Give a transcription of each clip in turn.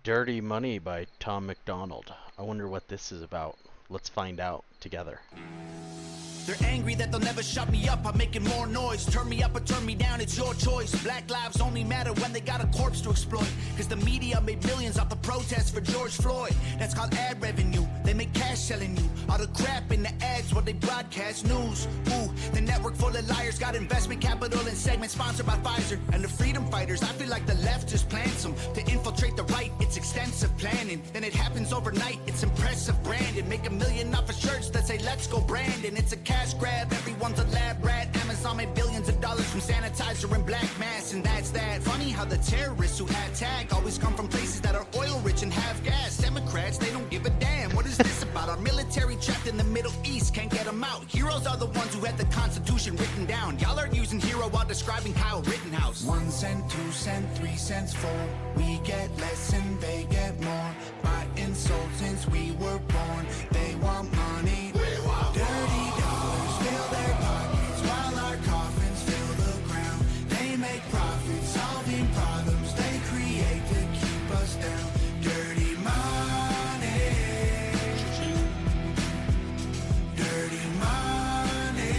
Dirty Money by Tom Macdonald. I wonder what this is about. Let's find out together. They're angry that they'll never shut me up. I'm making more noise. Turn me up or turn me down, it's your choice. Black lives only matter when they got a corpse to exploit. Cause the media made millions off the protests for George Floyd. That's called ad revenue. They make cash selling you all the crap in the ads while they broadcast news. Ooh, the network full of liars got investment capital and segments sponsored by Pfizer. And the freedom fighters, I feel like the left just plants them to infiltrate the right. It's extensive planning. Then it happens overnight. It's impressive branding. Make $1 million off of shirts that say let's go Brandon. It's a cash grab, everyone's a lab rat. Amazon made billions of dollars from sanitizer and black mass, and that's that. Funny how the terrorists who attack always come from places that are oil rich and have gas. Democrats, they don't give a damn. What is this about? Our military trapped in the Middle East, can't get them out. Heroes are the ones who had the Constitution written down. Y'all are using hero while describing Kyle Rittenhouse. 1 cent, 2 cent, 3 cents, 4. We get less and they get more. By insult since we were born. They want money. We want dirty dollars fill their pockets while our coffins fill the ground. They make profits solving problems they create to keep us down. Dirty money. Dirty money.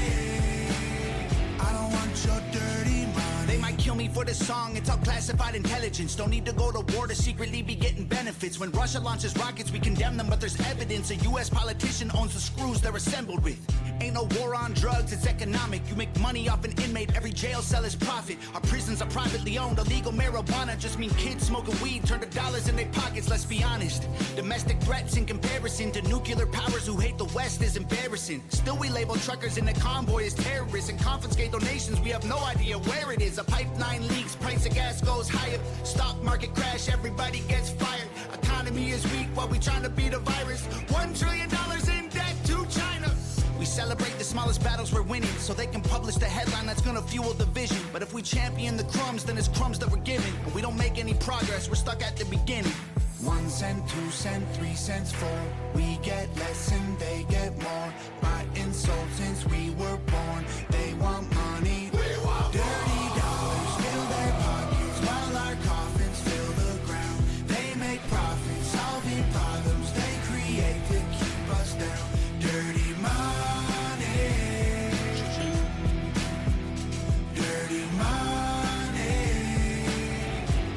I don't want your dirty money. They might kill me for this song, it's all classified intelligence. Don't need to go to war to secretly be getting benefits. When Russia launches rockets, we condemn them, but there's evidence a US politician owns the screws they're assembled with. Ain't no war on drugs, it's economic. You make money off an inmate, every jail cell is profit. Our prisons are privately owned, illegal marijuana just mean kids smoking weed turn to dollars in their pockets, let's be honest. Domestic threats in comparison to nuclear powers who hate the West is embarrassing. Still we label truckers in the convoy as terrorists and confiscate donations, we have no idea where it is. A pipeline leaks, price of gas goes higher. Stock market crash, everybody gets fired. Economy is weak while we trying to beat a virus. $1 trillion in debt to China. We celebrate the smallest battles we're winning so they can publish the headline that's gonna fuel the vision. But if we champion the crumbs, then it's crumbs that we're given. And we don't make any progress, we're stuck at the beginning. 1 cent, 2 cent, 3 cents, 4. We get less and they get more. By insult since we were born. They want money. We want dirty dollars fill their pockets while our coffins fill the ground. They make profits solving problems they create to keep us down. Dirty money. Dirty money.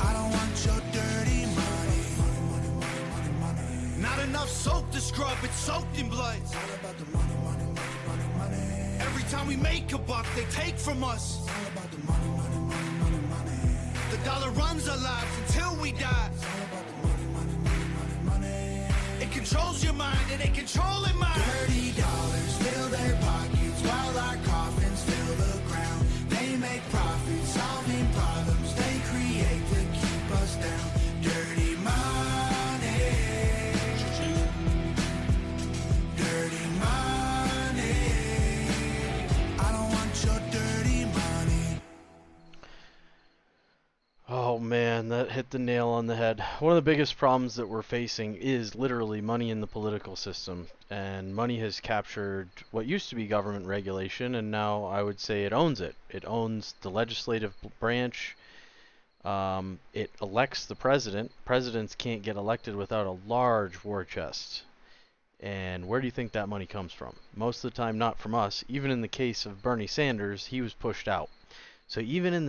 I don't want your dirty money. Money, money, money, money. Not enough soap to scrub, it's soaked in blood. It's all about the money, money, money, money, money. Every time we make a buck, they take from us. It's all about the money, money, money, money, money. The dollar runs our lives until we die. It's all about the money, money, money, money, money. It controls your mind and it controlling mine. Dirty dollars fill their pockets while our coffins fill the ground. They make profits solving problems they create to keep us down. Dirty money. Dirty money. I don't want your dirty money. Oh man, that hit the nail on the head. One of the biggest problems that we're facing is literally money in the political system. And money has captured what used to be government regulation, and now I would say it owns it. It owns the legislative branch. It elects the president. Presidents can't get elected without a large war chest. And where do you think that money comes from? Most of the time, not from us. Even in the case of Bernie Sanders, he was pushed out. So even in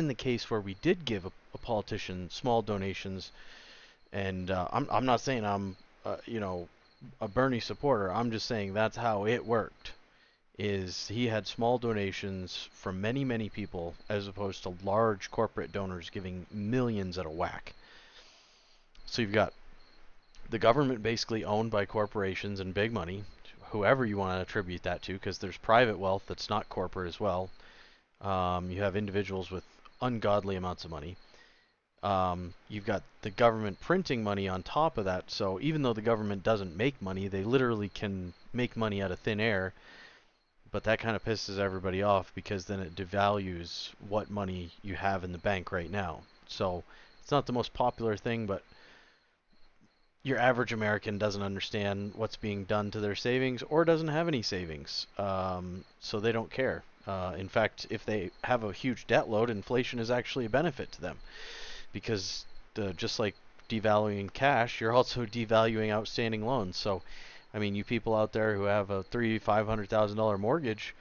the case where we did give a politician small donations, and I'm not saying I'm a Bernie supporter. I'm just saying that's how it worked. Is he had small donations from many people as opposed to large corporate donors giving millions at a whack. So you've got the government basically owned by corporations and big money, whoever you want to attribute that to, because there's private wealth that's not corporate as well. You have individuals with ungodly amounts of money. You've got the government printing money on top of that, so even though the government doesn't make money, they literally can make money out of thin air, but that kind of pisses everybody off because then it devalues what money you have in the bank right now. So it's not the most popular thing, but your average American doesn't understand what's being done to their savings or doesn't have any savings, so they don't care. In fact, if they have a huge debt load, inflation is actually a benefit to them because just like devaluing cash, you're also devaluing outstanding loans. So, I mean, you people out there who have a $500,000 mortgage,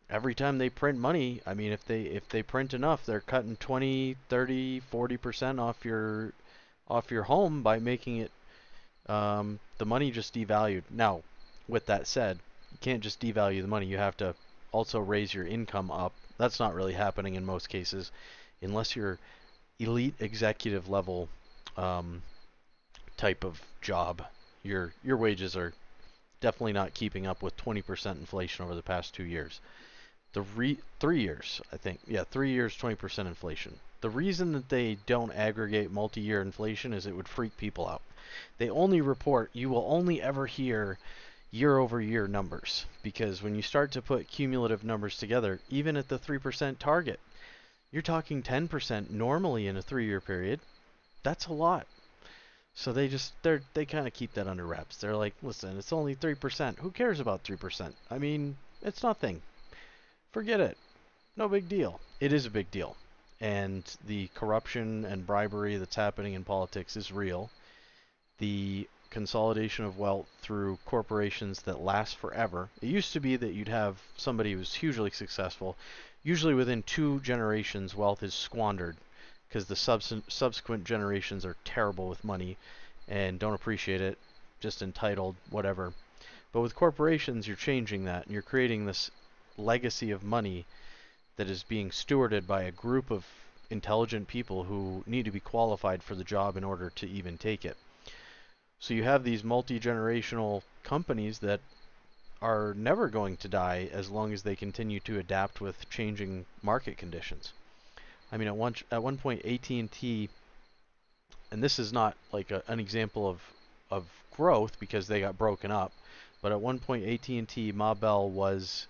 every time they print money, I mean, if they print enough, they're cutting 20, 30, 40% off your home by making it the money just devalued. Now, with that said, you can't just devalue the money. You have to also raise your income up. That's not really happening in most cases, unless you're elite executive level um, type of job. Your wages are definitely not keeping up with 20% inflation over the past 2 years. 3 years, I think. Yeah, 3 years, 20% inflation. The reason that they don't aggregate multi-year inflation is it would freak people out. They only report, you will only ever hear year over year numbers, because when you start to put cumulative numbers together, even at the 3% target, you're talking 10% normally in a 3 year period. That's a lot. So they kind of keep that under wraps. They're like, listen, it's only 3%. Who cares about 3%? I mean, it's nothing. Forget it. No big deal. It is a big deal. And the corruption and bribery that's happening in politics is real. The consolidation of wealth through corporations that last forever. It used to be that you'd have somebody who's hugely successful. Usually within 2 generations, wealth is squandered because the subsequent generations are terrible with money and don't appreciate it, just entitled, whatever. But with corporations, you're changing that, and you're creating this legacy of money that is being stewarded by a group of intelligent people who need to be qualified for the job in order to even take it. So you have these multi-generational companies that are never going to die as long as they continue to adapt with changing market conditions. I mean, at one point, AT&T, and T, and this is not like an example of growth because they got broken up, but at one point, AT&T Ma Bell was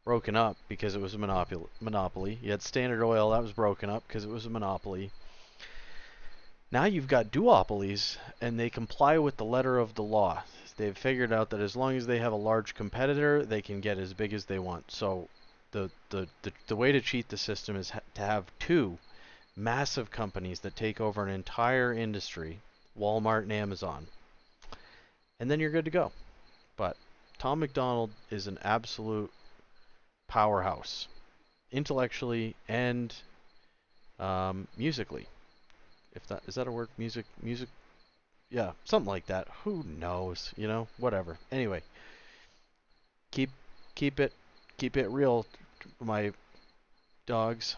broken up because it was a monopoly. You had Standard Oil, that was broken up because it was a monopoly. Now you've got duopolies, and they comply with the letter of the law. They've figured out that as long as they have a large competitor, they can get as big as they want. So the way to cheat the system is to have two massive companies that take over an entire industry, Walmart and Amazon, and then you're good to go. But Tom Macdonald is an absolute powerhouse, intellectually and musically. If that is that a word? Music, yeah, something like that. Who knows? Whatever. Anyway, keep keep it keep it real, my dogs.